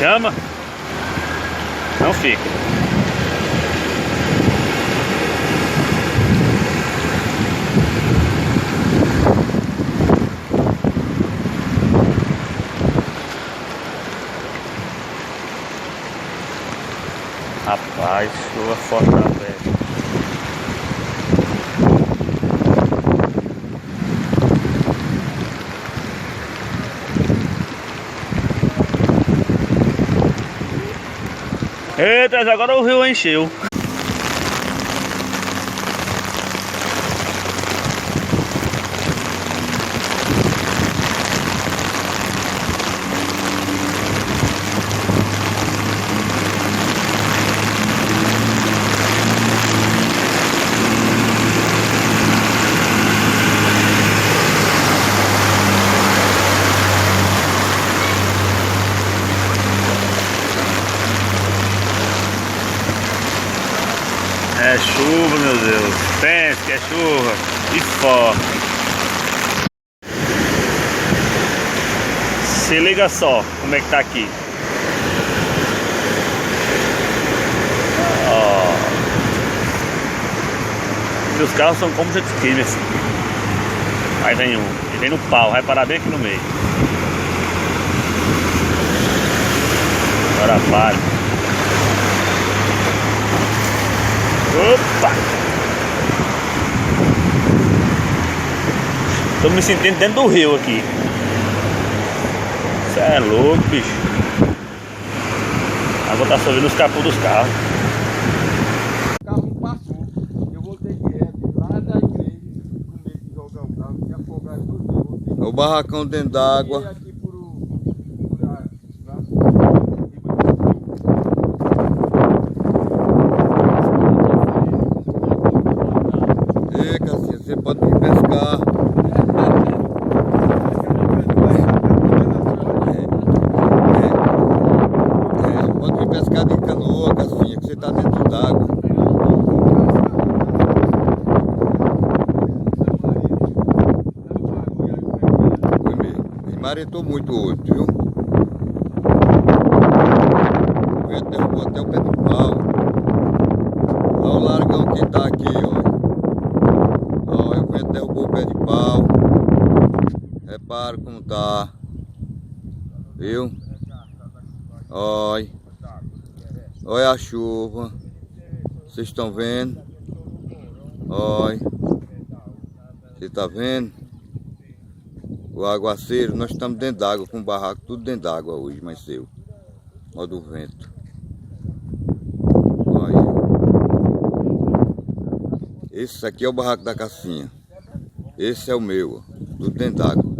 chama, não fica. Rapaz, chuva forte na velha. Eita, agora o rio encheu. É chuva, meu Deus. Pense que é chuva. E forte. Se liga só como é que tá aqui. Ó. E os carros são como jet ski, assim. Aí vem um. Ele vem no pau. Vai parar bem aqui no meio. Agora para. Opa! Tô me sentindo dentro do rio aqui. Isso é louco, bicho. A água tá subindo os capôs dos carros. O carro não passou. Eu voltei direto lá da igreja com medo de jogar o carro e afogar tudo. O barracão dentro d'água. Você pode vir pescar. Pode vir pescar de canoa, Cassinha, que você está dentro d'água. Foi mesmo. E maretou muito hoje, viu? O vento derrubou até o pé de pau. Olha o largão que tá aqui, ó. O vento derrubou o pé de pau. Repara como tá. Viu? Olha. Olha a chuva. Vocês estão vendo? Olha. Você tá vendo? O aguaceiro. Nós estamos dentro d'água, com o barraco tudo dentro d'água hoje, mas seu. Olha do vento. Olha. Esse aqui é o barraco da Cassinha. Esse é o meu, ó, tudo dentro d'água.